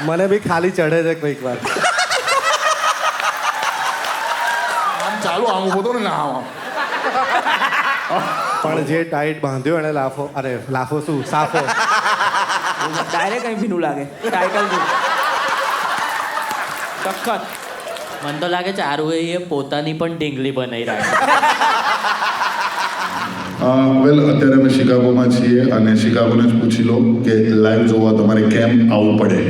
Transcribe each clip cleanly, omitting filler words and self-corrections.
મને બી ખાલી ચઢે છે કોઈક વાર. આમ ચાલુ આમ ઉભો તો ને આમ પણ જે ટાઈટ બાંધ્યો એને લાફો, અરે લાફો શું, સાફો. ડાયરેક્ટ અહીં ભીનું લાગે ટાઇટલ સખત. મને તો લાગે છે આરુએ પોતાની પણ ઢીંગલી બનાવી રાખી. વેલ અત્યારે અમે શિકાગોમાં છીએ અને શિકાગોને જ પૂછી લો કે લાઈવ જોવા તમારે કેમ આવવું પડે.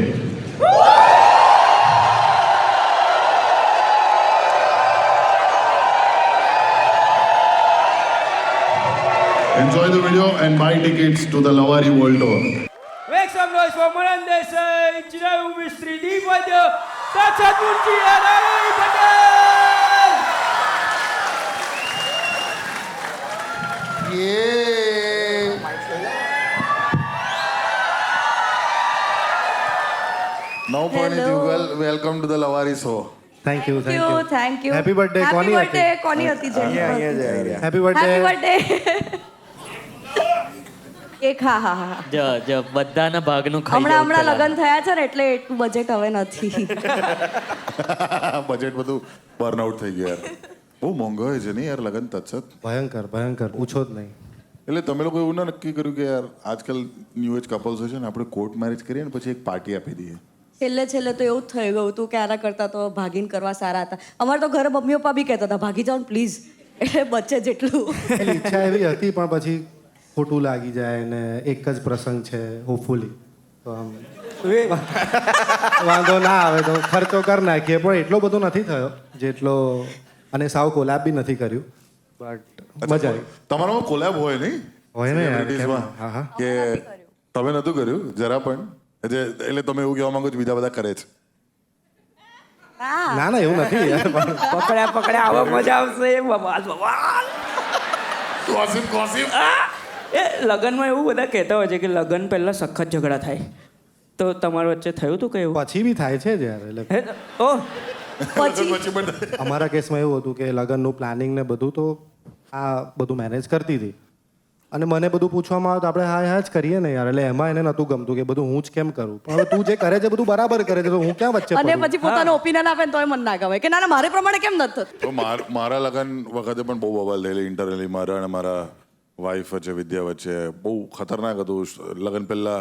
Enjoy the video and buy tickets to the Lawari World Tour. Make some noise for Manan Desai, Chirayu Mistry, Deepada, Tatsatunji, and Ari Patel! Yeah. No funny Jugal. Welcome to the Lawari show. Thank you, thank you. Thank you. Happy birthday. કોની હતી? કોની હતી જે? Happy happy birthday. Birthday. Cake હા હા હા. જ બધાના ભાગનું ખાઈ હમણાં જવું લગ્ન થયા છે ને એટલે એટલું બજેટ હવે નથી. બજેટ બધું બર્નઆઉટ થઈ ગયું યાર. બહુ મોંઘો હોય છે ને યાર લગન તત્સત. ભયંકર ભયંકર, પૂછો જ નહીં. એટલે તમે લોકો એવું ના નક્કી કર્યું કે યાર આજકાલ ન્યૂ એજ કપલ્સ છે ને આપણે કોર્ટ મેરેજ કરીએ ને પછી એક પાર્ટી આપી દઈએ. છેલ્લે તો એવું જ થઈ ગયું હતું કે આના કરતાં તો ભાગીને કરવા સારા હતા. અમારે તો ઘરે મમ્મી પપ્પા બી કહેતા હતા ભાગી જાઓ ને પ્લીઝ, એટલે બચે જેટલું. એની ઈચ્છા એવી હતી પણ પછી ખોટું લાગી જાય ને એક જ પ્રસંગ છે હોપફુલી તો આમ વાંધો ના આવે તો ખર્ચો કરી નાખીએ, પણ એટલો બધો નથી થયો જેટલો, અને સાવ કોલાબ બી નથી કર્યું, બટ મજા આવી. તમારામાં કોલેબ હોય નહીં? હોય ને યાર, કેમ? Celebritiesમાં હા હા. કે તમે નહોતું કર્યું જરા પણ? એટલે તમે એવું કહેવા માંગો છો બીજા બધા કરે છે? ના ના એવું નથી યાર, પણ પકડ્યા આવા મજા આવશે બવાલ બવાલ. ગોસિપ. એ લગ્નમાં એવું બધા કહેતા હોય છે કે લગ્ન પહેલા સખત ઝઘડા થાય, તો તમારા વચ્ચે થયું હતું કે એવું? પછી બી થાય છે જ યાર. એટલે ઓહ પછી પણ અમારા કેસમાં એવું હતું કે લગ્નનું પ્લાનિંગ ને બધું તો આ બધું મેનેજ કરતી હતી, અને મને બધું પૂછવામાં આવે તો આપણે હા હા જ કરીએ ને યાર. એટલે એમાં એને નહોતું ગમતું કે બધું હું જ કેમ કરું, પણ હવે તું જે કરે છે બધું બરાબર કરે છે તો હું ક્યાં વચ્ચે અને પડું? પછી પોતાનો ઓપિનિયન આપે ને તોય મન ના ગમે કે ના ના મારે પ્રમાણે કેમ નથી થતું. તો મારા લગન વખતે પણ બહુ બવાલ થયેલી ઇન્ટરનલી. મારા અને મારા વાઈફ વચ્ચે, વિદ્યા વચ્ચે બહુ ખતરનાક હતું. લગન પહેલા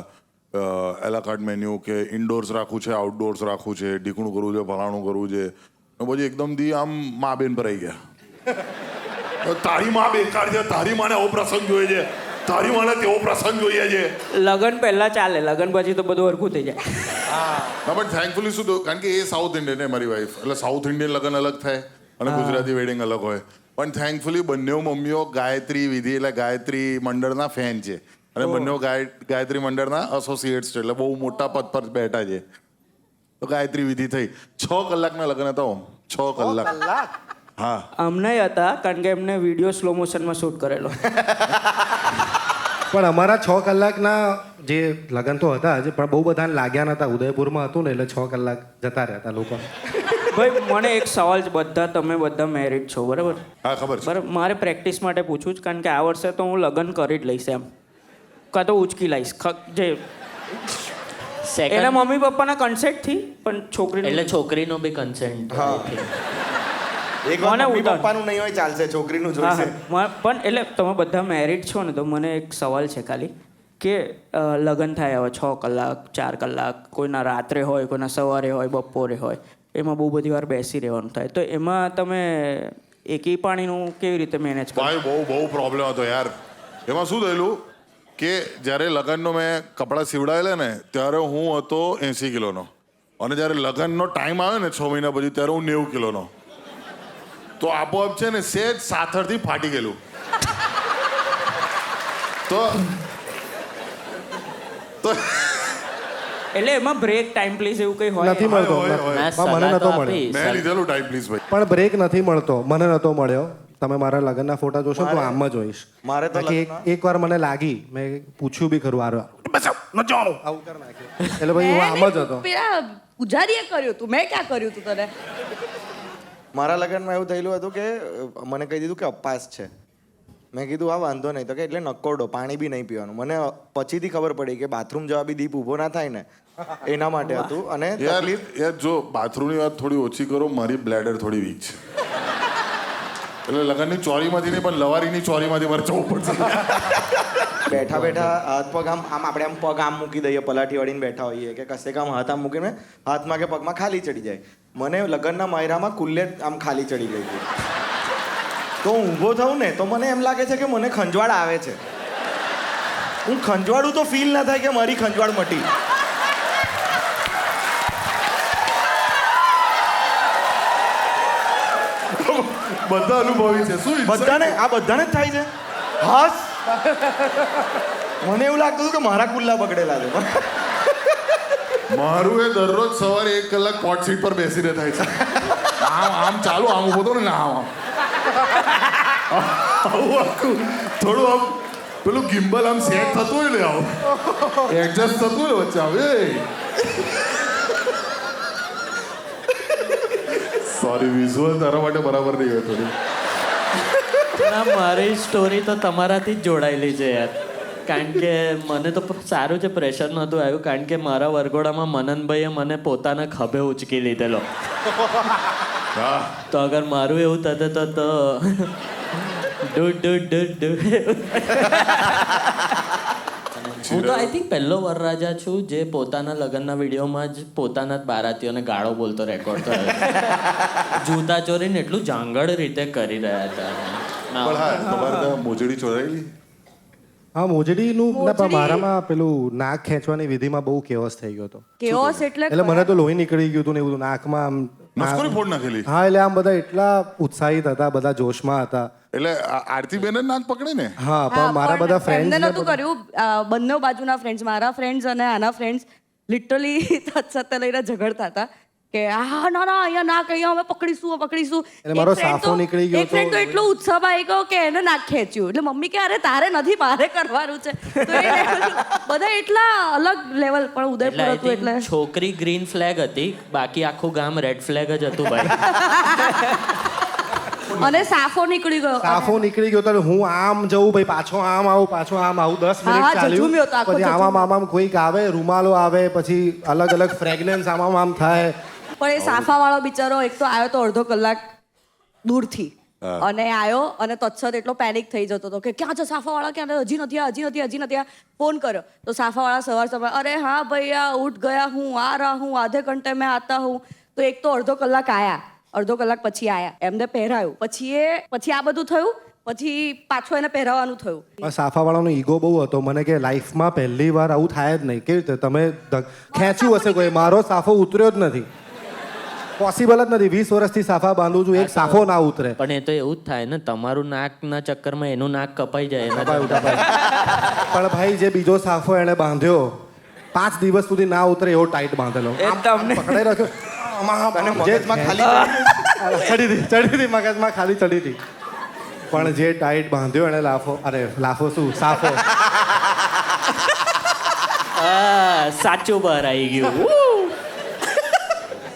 એલાકાર્ડ મેન્યુ કે ઇન્ડોર્સ રાખવું છે, આઉટડોર્સ રાખવું છે, ઢીકણું કરવું છે, ફલાણું કરવું છે. પછી એકદમથી આમ મા બેન ભરાઈ ગયા. તારી માં બેકાર છે, તારી માને આવો પ્રસંગ જોઈએ છે, તારી માને તેવો પ્રસંગ જોઈએ છે. લગ્ન પહેલા ચાલે, લગ્ન પછી તો બધું હરખું થઈ જાય. ના પણ થેન્કફુલી શું થયું, કારણ કે એ સાઉથ ઇન્ડિયન છે મારી વાઈફ, એટલે સાઉથ ઇન્ડિયન લગ્ન અલગ થાય અને ગુજરાતી વેડિંગ અલગ હોય. પણ થેન્કફુલી બંને મમ્મીઓ ગાયત્રી વિધિ એટલે ગાયત્રી મંડળના ફેન છે, અને બંને ગાયત્રી મંડળના એસોસિએટ્સ છે, એટલે બહુ મોટા પદ પર બેઠા છે. તો ગાયત્રી વિધિ થઈ. 6 કલાકના લગ્ન હતા. 6 કલાક. હા, અમને હતા કારણ કે એમને વિડીયો સ્લો મોશનમાં શૂટ કરેલો. પણ અમારા 6 કલાકના જે લગ્ન તો હતા જ, પણ બહુ બધાને લાગ્યા નતા. ઉદયપુરમાં હતું ને એટલે 6 કલાક જતા રહેતા લોકો. ભાઈ મને એક સવાલ છે, તમે બધા મેરિડ છો બરાબર? હા ખબર છે. બરાબર, મારે પ્રેક્ટિસ માટે પૂછવું જ, કારણ કે આ વર્ષે તો હું લગ્ન કરી જ લઈશ એમ, કાં તો ઉચકી લઈશ જે એના સેકન્ડ મમ્મી પપ્પાના કન્સેન્ટથી, પણ છોકરી એટલે છોકરીનો બી કન્સેન્ટ. એક વાર મમ્મી પપ્પાનું નહીં હોય ચાલશે, છોકરીનું જોઈશે. પણ એટલે તમે બધા મેરિડ છો ને, તો મને એક સવાલ છે ખાલી કે લગ્ન થાય હવે 6 કલાક 4 કલાક, કોઈના રાત્રે હોય, કોઈના સવારે હોય, બપોરે હોય, એમાં બહુ બધી વાર બેસી રહેવાનું થાય, તો એમાં તમે એકી પાણીનું કેવી રીતે મેનેજ કરો? ભાઈ બહુ પ્રોબ્લેમ હતો યાર. એમાં શું થયેલું કે જ્યારે લગ્નનો મેં કપડાં સીવડાવેલા ને ત્યારે હું હતો 80 કિલોનો, અને જ્યારે લગ્નનો ટાઈમ આવે ને 6 મહિના પછી ત્યારે હું 90 કિલોનો. તો આપોઆપ છે ને સેજ સાથળથી ફાટી ગયેલું. તો એટલે એમાં બ્રેક ટાઈમ પ્લીઝ એવું કંઈ હોય? નથી મળતો. હોય. મને નતો મળ્યો, મેં લીધેલું ટાઈમ પ્લીઝ ભાઈ. પણ બ્રેક નથી મળતો, મને નતો મળ્યો. તમે મારા લગ્નના ફોટા જોશો તો આમ જ હોઈશ. મારે તો એક વાર મને લાગી, મેં પૂછ્યું બી ખરું, આવું કરી નાખ્યું. એટલે ભાઈ હું આમ જ હતો. પેલા પૂજારીએ કર્યું તું, મેં ક્યાં કર્યું તું તને? મારા લગ્નમાં એવું થયેલું હતું કે મને કહી દીધું કે અપાસ છે, મેં કીધું આ વાંધો નહીં. તો કે એટલે નકોરડો, પાણી બી નહીં પીવાનું. મને પછીથી ખબર પડી કે બાથરૂમ જવા બી દીપ ઊભો ના થાય ને એના માટે હતું. અને યાર જો બાથરૂમની વાત થોડી ઓછી કરો, મારી બ્લેડર થોડી વીક છે. એટલે લગનની ચોરીમાંથી નહીં પણ લવારીની ચોરીમાંથી મારે જવું પડશે. બેઠા બેઠા હાથ પગ આમ આમ આપણે આમ પગ આમ મૂકી દઈએ, પલાઠી વળીને બેઠા હોઈએ કે કશે આમ હાથ આમ મૂકીને હાથમાં કે પગમાં ખાલી ચડી જાય. મને લગ્નના માયરામાં કુલ્લે આમ ખાલી ચડી ગઈ હતી. તો હું ઊભો થઉં ને તો મને એમ લાગે છે કે મને ખંજવાળ આવે છે. હું ખંજવાળું તો ફીલ ના થાય કે મારી ખંજવાળ મટી. બધા અનુભવી છે. શું બધાને આ બધાને જ થાય છે. હાસ મને એવું લાગતું હતું કે મારા કુલ્લા બગડેલા છે. મારું એ દરરોજ સવારે 1 કલાક કોટ સીટ પર બેસીને થાય છે. આમ ચાલુ આમ ઉભો તો ને આમ આવું આખું થોડું આમ પેલું ગિમ્બલ આમ સેટ થતું હોય ને આવું એડજસ્ટ થતું હોય વચ્ચે આવે. સોરી વિઝ્યુઅલ તારા માટે બરાબર નહીં હોય થોડી. ના મારી સ્ટોરી તો તમારાથી જ જોડાયેલી છે યાર. કારણ કે મને તો સારું છે પ્રેશર નહોતું આવ્યું, કારણ કે મારા વરઘોડામાં મનનભાઈએ મને પોતાના ખભે ઉચકી લીધેલો. તો અગર મારું એવું થતું તો ડુ ડુ ડુ ડુ. હું તો આઈ થિંક પહેલો વરરાજા છું જે પોતાના લગ્નના વિડીયોમાં જ પોતાના જ બારાતીઓને ગાળો બોલતો રેકોર્ડ થયો. જૂતા ચોરીને એટલું જાંગળ રીતે કરી રહ્યા હતા. પણ હા તમારે ત્યાં મોજડી ચોરાયેલી? હા મોજડીનું ના પણ મારામાં પેલું નાક ખેંચવાની વિધિમાં બહુ કેવસ થઈ ગયો હતો. કેઓસ એટલે મને તો લોહી નીકળી ગયું હતું ને એવું નાકમાં આમ નસકોરી ફોડ નાખેલી? હા એટલે આમ બધા એટલા ઉત્સાહિત હતા, બધા જોશમાં હતા. એટલે આરતી બેન જ નાક પકડે ને? હા પણ મારા બધા ફ્રેન્ડ્સ એમને નહોતું કર્યું. બંને બાજુના ફ્રેન્ડ્સ, મારા ફ્રેન્ડ્સ અને આના ફ્રેન્ડ્સ લિટરલી તત્સત્ય લઈને ઝઘડતા હતા કે હા ના ના અહીંયા નાક અહીંયા અમે પકડીશું પકડીશું. એટલે મારો સાફો નીકળી ગયો એક ફ્રેન્ડ તો એટલો ઉત્સાહમાં આવી ગયો કે એને નાક ખેંચ્યું. એટલે મમ્મી કે અરે તારે નથી મારે કરવાનું છે. તો એ બધા એટલા અલગ લેવલ. પણ ઉદયપુર હતું એટલે છોકરી ગ્રીન ફ્લેગ હતી, બાકી આખું ગામ રેડ ફ્લેગ જ હતું ભાઈ. અને સાફો નીકળી ગયો. સાફો નીકળી ગયો તો હું આમ જવું ભાઈ, પાછો આમ આવું, પાછો આમ આવું. 10 હા, મિનિટ ઝઝૂમ્યો તો, આખો ચાલ્યું. પછી આમ કોઈક આવે, રૂમાલો આવે, પછી અલગ અલગ ફ્રેગ્રન્સ આમ થાય. પણ એ સાફાવાળો બિચારો એક તો આવ્યો તો અડધો કલાક દૂરથી અને આવ્યો અને તત્સત એટલો પેનિક થઈ જતો હતો કે ક્યાં છે સાફાવાળા, ક્યાં હજી નથી આ. ફોન કર્યો તો સાફાવાળા સવાર અરે હા ભૈયા ઉઠ ગયા હું, આ રહા હું, આધે ઘંटे में आता हूँ. તો એક તો અડધો કલાક આયા, અડધો કલાક પછી આયા, એમને પહેરાયું, પછી આ બધું થયું, પછી પાછું એને પહેરાવાનું થયું. સાફાવાળાનો ઈગો બહુ હતો. મને કે લાઈફમાં પહેલી વાર આવું થાય જ નહીં. કેવી રીતે તમે ખેંચ્યું હશે કોઈ? મારો સાફો ઉતર્યો જ નથી, પોસિબલ જ નથી. 20 વર્ષથી સાફા બાંધું છું, એક સાફો ના ઉતરે. પણ એ તો એવું જ થાય ને, તમારું નાકના ચક્કરમાં એનું નાક કપાઈ જાય. પણ ભાઈ જે બીજો સાફો એને બાંધ્યો 5 દિવસ સુધી ના ઉતરે એવો ટાઈટ બાંધેલો. પકડાઈ રાખ્યો. ચડી હતી મગજમાં, ખાલી ચડી હતી. પણ જે ટાઈટ બાંધ્યો એને લાફો શું સાફો. સાચું બહાર આવી ગયું.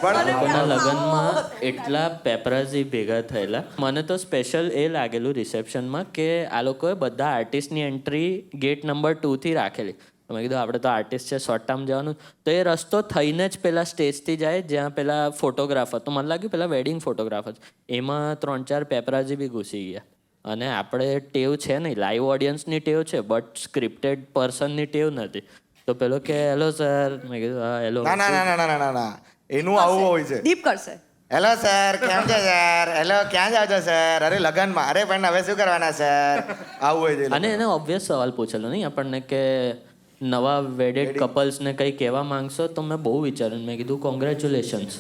લોકોના લગ્નમાં એટલા પેપરાઝી ભેગા થયેલા. મને તો સ્પેશિયલ એ લાગેલું રિસેપ્શનમાં કે આ લોકોએ બધા આર્ટિસ્ટની એન્ટ્રી ગેટ નંબર 2 થી રાખેલી. મેં કીધું આપણે તો આર્ટિસ્ટ છે, શોર્ટ ટાઈમ જવાનું. તો એ રસ્તો થઈને જ પેલા સ્ટેજથી જાય જ્યાં પેલા ફોટોગ્રાફર, તો મને લાગ્યું પેલા વેડિંગ ફોટોગ્રાફર, એમાં 3-4 પેપરાઝી બી ઘૂસી ગયા. અને આપણે ટેવ છે નહીં, લાઈવ ઓડિયન્સની ટેવ છે, બટ સ્ક્રિપ્ટેડ પર્સનની ટેવ નથી. તો પેલો કે હેલો સર, મેં કીધું હા હેલો. ના એનું આવું હોય છે. દીપ કરશે. હેલો સર, કેમ છે સર? હેલો ક્યાં જાવ છો સર? અરે લગનમાં. અરે પણ હવે શું કરવાના સર? આવું હોય છે. અને એને ઓબ્વિયસ સવાલ પૂછેલો નહીં આપણને કે નવા વેડેડ કપલ્સને કંઈ કહેવા માંગશો? તો મેં બહુ વિચાર્યું. મેં કીધું કોંગ્રેચ્યુલેશન્સ.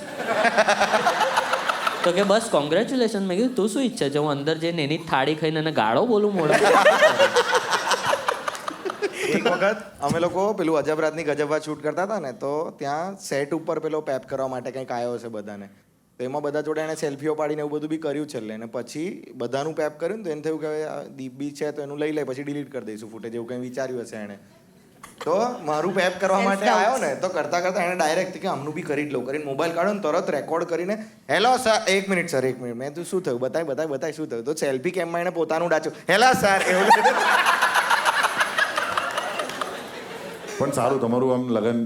તો કે બસ કોંગ્રેચ્યુલેશન. મેં કીધું તું શું ઈચ્છે છે હું અંદર જઈને એની થાળી ખાઈને એને ગાળો બોલું મોડો? એક વખત અમે લોકો પેલું અજબરાતની ગજબવા શૂટ કરતા હતા ને, તો ત્યાં સેટ ઉપર પેલો પેપ કરવા માટે કંઈક આવ્યો છે બધાને. તો એમાં બધા જોડે એને સેલ્ફીઓ પાડીને એવું બધું બી કર્યું છેલ્લે. અને પછી બધાનું પેપ કર્યું ને તો એને થયું કે દીપ બી છે તો એનું લઈ લે, પછી ડિલીટ કરી દઈશું ફૂટેજ, એવું કંઈ વિચાર્યું હશે એણે. તો મારું પેપ કરવા માટે આવ્યો ને તો કરતા કરતા એને ડાયરેક્ટ કે આમનું બી કરી જ લઉં કરીને મોબાઈલ કાઢો ને તરત રેકોર્ડ કરીને hello sir 1 minute sir 1 minute મેં તું શું થયું બતાય શું થયું તો સેલ્ફી કેમમાં એને પોતાનું ડાચ્યું હેલો સર એવું પણ સારું તમારું આમ લગન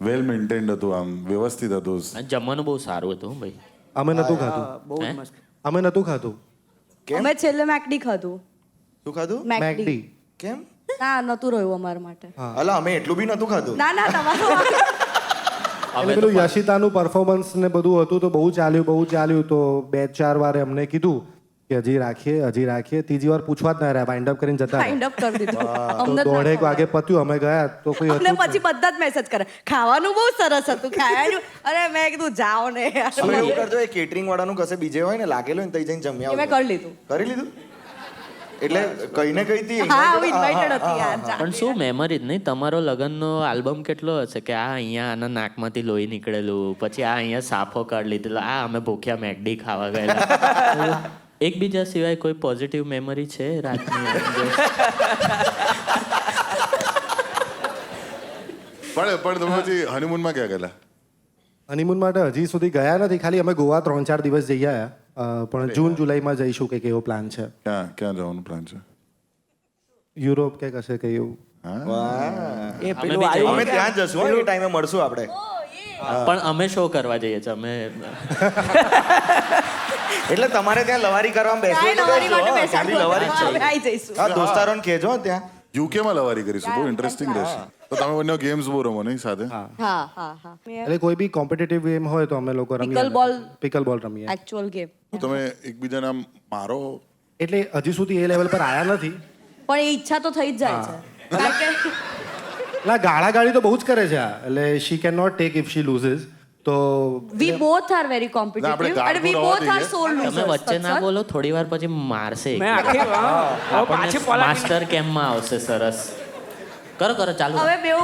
વેલ મેન્ટેન્ડ હતું આમ વ્યવસ્થિત હતું અને જમવાનું બહુ સારું હતું ભાઈ. અમે નતું ખાધું બહુ જ હે? મસ્ત. અમે નતું ખાધું અમે છેલ્લે મેકડી ખાધું શું ખાધું મેકડી મેકડી કેમ ના નતું રહ્યું અમારા માટે અલા અમે એટલું બી નતું ખાધું ના ના તમારું એટલે પેલું યશિતાનું પરફોર્મન્સ ને બધું હતું તો બહુ ચાલ્યું તો 2-4 વારે અમને કીધું કે હજી રાખીએ ત્રીજી વાર પૂછવા જ ના રહ્યા વાઇન્ડ અપ કરીને જતા રહ્યા. ફાઇન્ડ અપ કરી દીધું તો અમને જ ના 1:30 વાગે પત્યું અમે ગયા તો કોઈ અમને હતું જ પછી બધા જ મેસેજ કરે ખાવાનું બહુ સરસ હતું ખાવાનું અરે મેં કીધું જાઓ ને તમે એવું કરજો એ કેટરિંગ વાળાનું કશે બીજે હોય ને લાગેલું ને તઈ જઈને જમ્યા એ મેં કરી લીધું કરી લીધું એટલે કઈ ને કઈ થી હા હું ઇન્વાઇટેડ હતી યાર પણ શું મેમરી જ નહીં તમારો લગ્નનો આલ્બમ કેટલો હશે કે આ અહીંયા આના નાકમાંથી લોહી નીકળેલું પછી આ અહીંયા સાફો કાઢી લીધેલો આ અમે ભૂખ્યા મેકડી ખાવા ગયેલા એકબીજા સિવાય કોઈ પોઝિટિવ મેમરી છે રાતની પણ તમે પછી હનીમૂનમાં ક્યાં ગયેલા હનીમૂન માટે હજી સુધી ગયા નથી ખાલી અમે ગોવા 3-4 દિવસ જઈ આવ્યા પણ જૂન જુલાઈમાં જઈશું કંઈક એવો પ્લાન છે ક્યાં જવાનું પ્લાન છે યુરોપ કે કશે કંઈ એવું એ પેલું બી આવ્યું અમે ત્યાં જ જશું હો, એ ટાઈમે મળશું આપણે પણ અમે શો કરવા જઈએ છીએ અમે એટલે તમારે ત્યાં લવારી કરવામાં બેસવું કાંઈ લવારી માટે હોય તો બેસાડવું ખાલી લવારી જ હવે છે આવી જઈશું હા દોસ્તારોને કહેજો ત્યાં યુકેમાં લવારી કરીશું બહુ ઇન્ટરેસ્ટિંગ રહેશે તો તમે બંને ગેમ્સ બહુ રમો નહીં સાથે હા હા હા એટલે કોઈ બી કોમ્પિટિટિવ ગેમ હોય તો અમે લોકો રમીએ Pickleball. પિકલ બોલ રમીએ એકચ્યુઅલ ગેમ તો તમે એકબીજાને આમ મારો એટલે હજી સુધી એ લેવલ પર આયા નથી પણ એ ઈચ્છા તો થઈ જ જાય છે કારણ કે ના ગાળાગાળી તો બહુ જ કરે છે આ એટલે she can not take if she loses તો વી બોથ આર વેરી ના, આપણે કોમ્પિટિટિવ અને વી ગાળતું બોથ રહેવા આર દઈએ. સોલ તમે લૂઝર્સ વચ્ચે ના બોલો થોડી વાર પછી મારશે મેં આખી હવે પાછી પલાટી માસ્ટર કેમ્પમાં આવશે સરસ કરો ચાલુ હવે બેઓ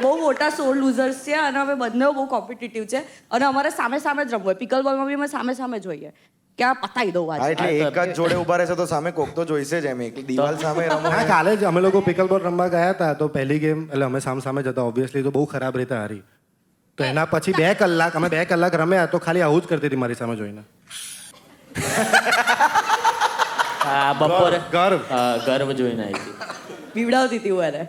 બહુ મોટા સોલ લૂઝર્સ છે અને હવે બંને બહુ કોમ્પિટિટિવ છે અને અમારે સામે સામે જ રમવું હોય પિકલ બોલમાં બી અમે સામે સામે જોઈએ કે આ પતાઈ દઉં હા આજે એટલે એક જ જોડે ઉભા રહેશે તો સામે કોક તો જોઈશે જ એમ એકલી દિવાલ સામે રમો હા કાલે જ અમે લોકો પિકલ બોલ રમવા ગયા હતા તો પહેલી ગેમ એટલે અમે સામે જતા ઓબ્વિયસલી તો બહુ ખરાબ રીતે હારી તો એના પછી 2 કલાક અમે 2 કલાક રમ્યા તો ખાલી આવું જ કરતી હતી મારી સામે જોઈને હા બપોરે ગર્વ. ગર્વ જોઈને આવી હતી બીવડાવતી હતી હું એને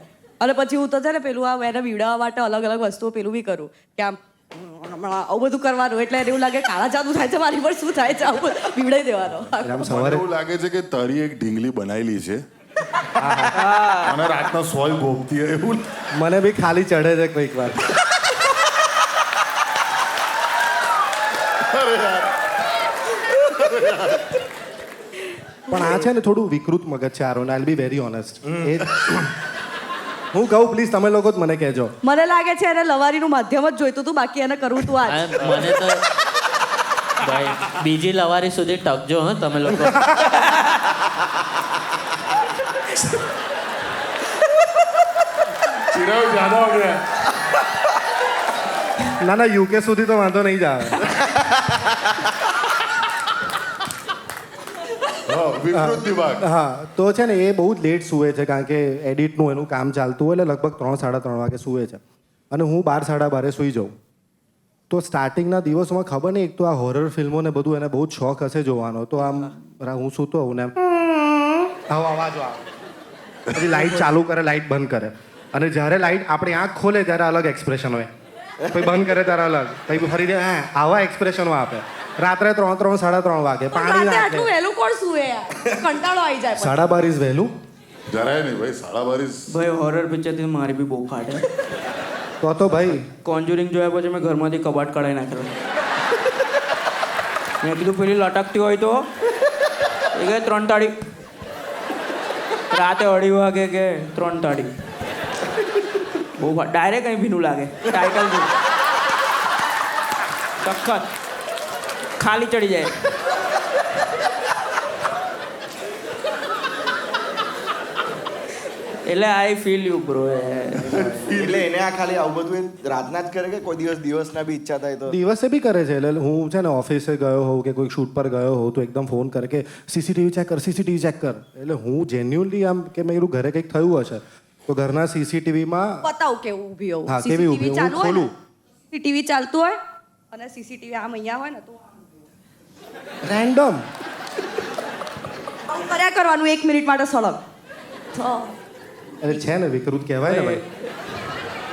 અને પછી હું તો છે ને પેલું આ એને બીવડાવવા માટે અલગ અલગ વસ્તુઓ પેલું બી કરું કે આમ હમણાં આવું બધું કરવાનું એટલે એને એવું લાગે કાળા જાદુ થાય છે મારી પર શું થાય છે આવું બધું બીવડાવી દેવાનો એટલે આમ મને સવારે એવું લાગે છે કે તારી એક ઢીંગલી બનાવેલી છે અને રાતના સોય ગોપતી હોય એવું મને બી ખાલી ચઢે છે કોઈક વાર પણ આ છે ને થોડું વિકૃત મગજ છે Aaron I'll be very honest હું કહું પ્લીઝ તમે લોકો જ મને કહેજો મને લાગે છે એને લવારીનું માધ્યમ જ જોઈતું હતું બાકી એને કરવું તું આજ મને તો ભાઈ બીજી લવારી સુધી ટકજો હં તમે લોકો ચિરાગ જ્યાદા હો ગયા ના યુકે સુધી તો વાંધો નહીં જ આવે વિકૃત દિમાગ હા તો છે ને એ બહુ જ લેટ સૂવે છે કારણ કે એડિટનું એનું કામ ચાલતું હોય એટલે લગભગ 3-3:30 વાગે સૂવે છે અને હું 12-12:30 સૂઈ જાઉં તો સ્ટાર્ટિંગના દિવસોમાં ખબર નહીં એક તો આ હોરર ફિલ્મો ને બધું એને બહુ જ શોખ હશે જોવાનો તો આમ હું સૂતો હોઉં ને આવો અવાજો આવે પછી લાઇટ ચાલુ કરે લાઇટ બંધ કરે અને જ્યારે લાઇટ આપણી આંખ ખોલે ત્યારે અલગ એક્સપ્રેશન હોય પછી બંધ કરે ત્યારે અલગ પછી ફરીથી આવા એક્સપ્રેશનો આપે રાત્રે 3-3:30 વાગે પાણી રાતે નાખે આટલું વહેલું કોણ સુવે યાર કંટાળો આવી જાય પછી. 12:30 ઇઝ વહેલું જરાય નહીં ભાઈ 12:30 ભાઈ હોરર પિક્ચરથી મારી બી બહુ ફાટે તો ભાઈ કોન્જુરિંગ જોયા પછી મેં ઘરમાંથી કબાટ કઢાઈ નાખેલો મેં કીધું પેલી લટકતી હોય તો એ ગઈ 3 તાળી રાતે 2:30 વાગે કે 3 તાળી બહુ ડાયરેક્ટ અહીં ભીનું લાગે ટાઇટલ સખત ખાલી ચડી જાય એટલે આઈ ફીલ યુ બ્રો એટલે એને આ ખાલી આવું બધું એ રાતના જ કરે કે કોઈ દિવસના બી ઈચ્છા થાય તો દિવસે બી કરે છે એટલે હું છે ને ઓફિસે ગયો હોઉં કે કોઈ શૂટ પર ગયો હોઉં તો એકદમ ફોન કરે કે સીસીટીવી ચેક કર એટલે હું જેન્યુઅલી આમ કે મેં ઘરે કંઈક થયું હશે તો ઘરના સીસીટીવીમાં બતાવ કેવું ઊભી હોઉં હા, કેવી ઊભી? સીસીટીવી ચાલુ હોય ને હું ખોલું. સીસીટીવી ચાલતું હોય અને સીસીટીવી આમ અહીંયા હોય ને તો રેન્ડમ આવું કર્યા કરવાનું 1 મિનિટ માટે સળગ તો એટલે છે ને વિકૃત કહેવાય ને ભાઈ.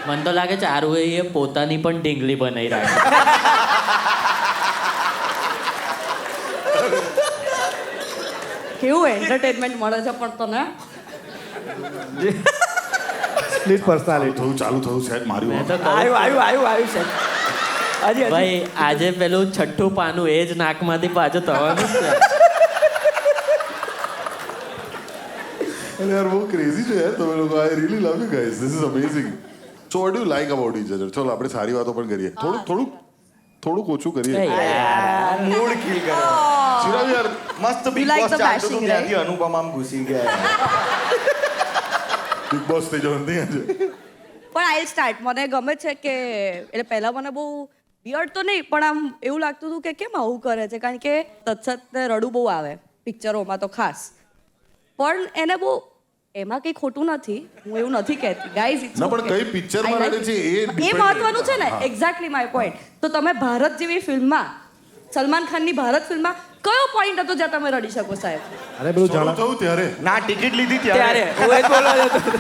મને તો લાગે છે આરુએ પોતાની પણ ઢીંગલી બનાવી રાખી. કેવું એન્ટરટેનમેન્ટ મળે છે પણ તને સ્પ્લિટ પર્સનાલિટી. થોડું ચાલુ થયું સેટ માર્યું મેં તો કહું આવ્યું છે હજી ભાઈ આજે પેલું છઠ્ઠું પાનું એ જ નાકમાંથી પાછું થવાનું જ છે. અરે યાર બહુ ક્રેઝી છે યાર તમે લોકો I really love you guys this is amazing so what do like about each other ચલો આપણે સારી વાતો પણ કરીએ થોડુંક ઓછું કરીએ એ યાર, મૂડ કિલ કરે ચિરાગ યાર મસ્ત You big like boss the ચાલતું bashing, હતું ત્યાંથી અનુપમ આમ ઘૂસી ગયા બિગ બોસ થઈ જવાનું નહીં આજે પણ આઈ સ્ટાર્ટ મને ગમે છે કે એટલે પહેલા મને બહુ વિયર્ડ તો નહીં પણ આમ એવું લાગતું હતું કે કેમ આવું કરે છે કારણ કે તત્સતને રડું બહુ આવે પિક્ચરોમાં તો ખાસ પણ એને બહુ એમાં કંઈ ખોટું નથી હું એવું નથી કહેતી ગાઈઝ ના, પણ કઈ પિક્ચરમાં રડે છે એ એ depend મહત્વનું છે ને હા. એક્ઝેક્ટલી માય પોઈન્ટ તો તમે ભારત જેવી ફિલ્મમાં સલમાન ખાનની ભારત ફિલ્મમાં કયો પોઈન્ટ હતો જ્યાં તમે રડી શકો સાહેબ અરે પેલું શરૂ જણા થયું ત્યારે ના ટિકિટ લીધી ત્યારે ત્યારે હું એ જ બોલવા જતો હતો.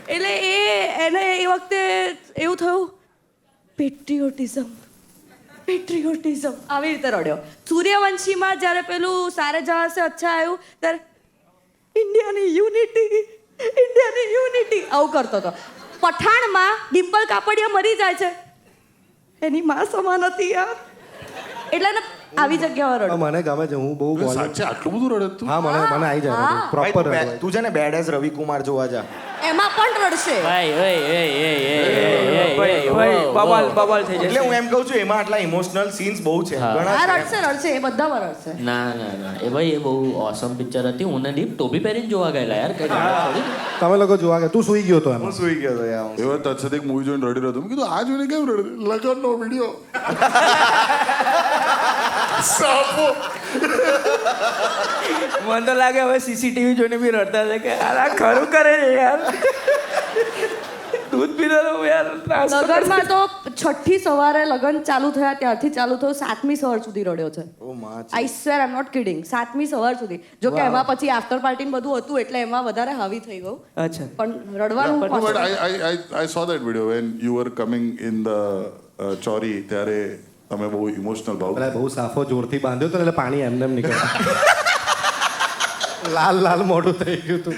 એટલે એને એ વખતે એવું થયું પેટ્રિયોટિઝમ આવી રીતે રડ્યો સૂર્યવંશીમાં જ્યારે પેલું સારે જહાં સે અચ્છા આવ્યું ત્યારે ઇન્ડિયાની યુનિટી આવું કરતો હતો પઠાણમાં ડિમ્પલ કાપડિયા મરી જાય છે એની માં સમાન હતી યાર એટલે એને આવી જગ્યાઓ રડ્યો મને ગમે છે હું બહુ બોલ સાચે આટલું બધું રડે તું હા મને આવી જાય ભાઈ, પ્રોપર તું છે ને બેડ એઝ રવિકુમાર જોવા જા એમાં પણ રડશે ભાઈ ઓય ભાઈ, ભાઈ, બબલ થઈ એટલે જશે હું એમ કહું છું એમાં આટલા ઇમોશનલ સીન્સ બહુ છે હા. ઘણા હા છે. રડશે એ બધામાં રડશે ના એ ભાઈ એ બહુ ઓસમ પિક્ચર હતી હું ને દીપ ટોપી પહેરીને જોવા ગયેલા યાર કઈ ગાડી થોડી. તમે લોકો જોવા ગયા તું સુઈ ગયો તો એમાં હું સુઈ ગયો હતો યાર એવા તત્સત એક મૂવી જોઈને રડી રહ્યો હતો મેં કીધું આ જોઈને કેમ રડે લગનનો વિડીયો સાપો મને તો લાગે હવે સીસીટીવી જોઈને બી રડતા છે કે આ ખરું કરે છે યાર દૂધ પીધો તો યાર નાસ્તો લગનમાં તો 6ઠી સવારે લગન ચાલુ થયા ત્યારથી ચાલુ થયું 7મી સવાર સુધી રડ્યો છે ઓ માં I swear I am not kidding 7મી સવાર સુધી જો કે એમાં પછી આફ્ટર પાર્ટી બધું હતું એટલે એમાં વધારે હાવી થઈ ગયું અચ્છા પણ રડવાનું No, but I saw that video when you were coming in the ચોરી ત્યારે તમે બહુ ઇમોશનલ ભાવ પેલા બહુ સાફો જોરથી બાંધ્યો તો ને એટલે પાણી એમને એમ નીકળ્યું લાલ મોઢું થઈ ગયું હતું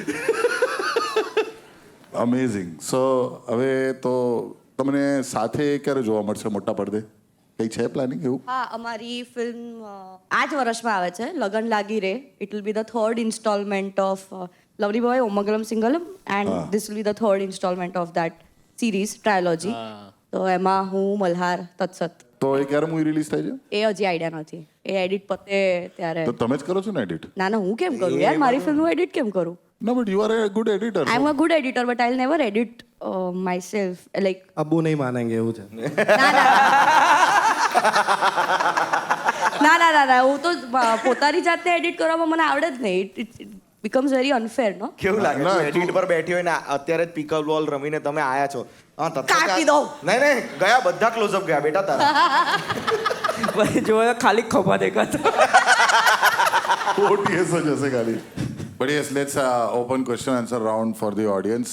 અમેઝિંગ સો હવે તો તમને સાથે ક્યારે જોવા મળશે મોટા પડદે કઈ છે પ્લાનિંગ એવું હા અમારી ફિલ્મ આ જ વર્ષમાં આવે છે લગન લાગી રે it will be the third instalment of lovely boy Omangalam Singalam and this will be the third instalment of that series trilogy તો એમાં હું મલ્હાર તત્સત તો એ ક્યારે મૂવી રિલીઝ થાય છે એ હજી આઈડિયા નથી એ એડિટ પતે ત્યારે તો તમે જ કરો છો ને એડિટ ના હું કેમ કરું યાર મારી ફિલ્મનું એડિટ કેમ કરું ના but you are a good editor I am a good editor but I never edit myself like અબ્બુ નહીં માનેંગે એવું છે ના હું તો પોતાની જાતને એડિટ કરવામાં મને આવડે જ નહીં ઇટ બીકમ્સ વેરી અનફેર નો કેવું લાગે ના, તું એડિટ પર બેઠી હોય ને અત્યારે જ પિકઅપ બોલ રમીને તમે આયા છો હા તત્કાળ- કાપી દઉં. નહીં ગયા બધા ક્લોઝઅપ ગયા બેટા તારા ભાઈ જો ખાલી ખભા દેખાતો ઓટીએસ જ હશે ખાલી but yes let's open question answer round for the audience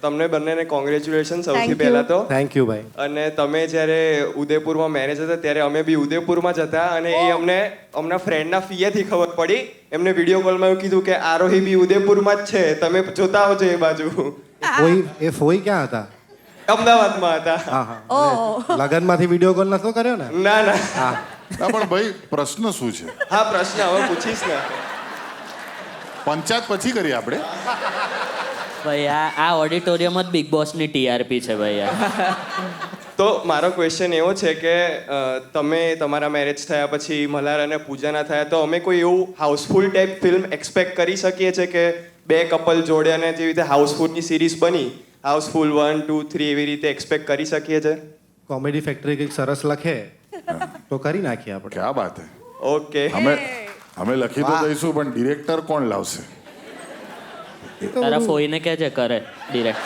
તમને બંનેને કોંગ્રેચ્યુલેશન Thank સૌથી you. પહેલા તો થેન્ક યુ ભાઈ અને તમે જ્યારે ઉદયપુરમાં મેરેજ હતા ત્યારે અમે બી ઉદયપુરમાં જ હતા અને એ અમને ફ્રેન્ડના ફીએથી ખબર પડી એમને વિડીયો કોલમાં એવું કીધું કે આરોહી બી ઉદયપુરમાં જ છે તમે જોતા આવજો એ બાજુ ફોઈ ક્યાં હતા અમદાવાદમાં હતા હા હા લગનમાંથી વિડીયો કોલ નતો કર્યો ને ના ના પણ ભાઈ પ્રશ્ન શું છે હા પ્રશ્ન હવે પૂછીશ ને પંચાયત પછી કરીએ આપણે ભાઈ આ ઓડિટોરિયમ જ બિગ બોસની ટીઆરપી છે ભાઈ યાર તો મારો ક્વેશ્ચન એવો છે કે તમે તમારા મેરેજ થયા પછી મલ્હાર અને પૂજાના થયા તો અમે કોઈ એવું હાઉસફુલ ટાઈપ ફિલ્મ એક્સપેક્ટ કરી શકીએ છીએ કે બે કપલ જોડે અને જેવી રીતે હાઉસફુલની સિરીઝ બની હાઉસફુલ 1, 2, 3 એવી રીતે એક્સપેક્ટ કરી શકીએ છીએ કોમેડી ફેક્ટરી કંઈક સરસ લખે તો કરી નાખીએ આપણે ક્યાં બાત હે ઓકે અમે અમે લખી તો દઈશું પણ ડિરેક્ટર કોણ લાવશે? તારા ફોઈને કે છે કરે ડિરેક્ટ.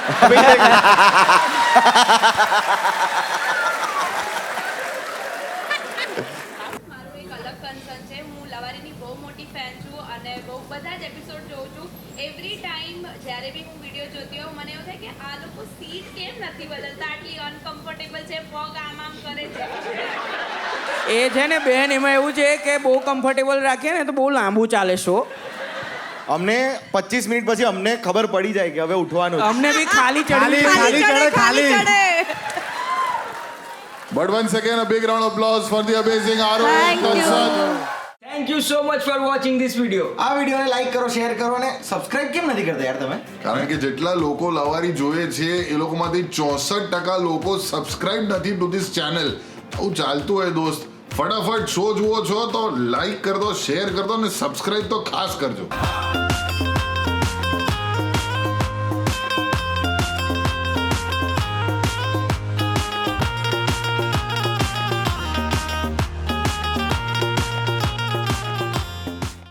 મારું એક અલગ કન્સર્ન છે. હું લવારીની બહુ મોટી ફેન છું અને બહુ બધા જ એપિસોડ જોઉં છું. એવરી ટાઈમ જ્યારે બી હું વિડીયો જોતી હોઉં મને એવું થાય કે આ લોકો સીટ કેમ નથી બદલતા, આટલી અનકમ્ફર્ટેબલ છે, પગ આમ કરે છે. એ છે ને બેન, એમાં એવું છે કે બહુ કમ્ફર્ટેબલ રાખીએ ને તો બહુ લાંબુ ચાલે શો. અમને 25 મિનિટ પછી અમને ખબર પડી જાય કે હવે ઉઠવાનું છે. અમને બી ખાલી ચડી ખાલી ચડે, ખાલી. But once again, a big round of applause for the amazing Aaroh concert. Thank you so much for watching this video. આ વિડીયોને લાઈક કરો, શેર કરો અને સબસ્ક્રાઇબ કેમ નથી કરતા યાર તમે? કારણ કે જેટલા લોકો લવારી જોઈએ છે એ લોકોમાંથી 64% લોકો સબસ્ક્રાઇબ નથી ટુ ધીસ ચેનલ. આવું ચાલતું હોય દોસ્ત. ફટાફટ શો જુઓ છો તો લાઈક કર દો, શેર કર દો અને સબસ્ક્રાઇબ તો ખાસ કરજો.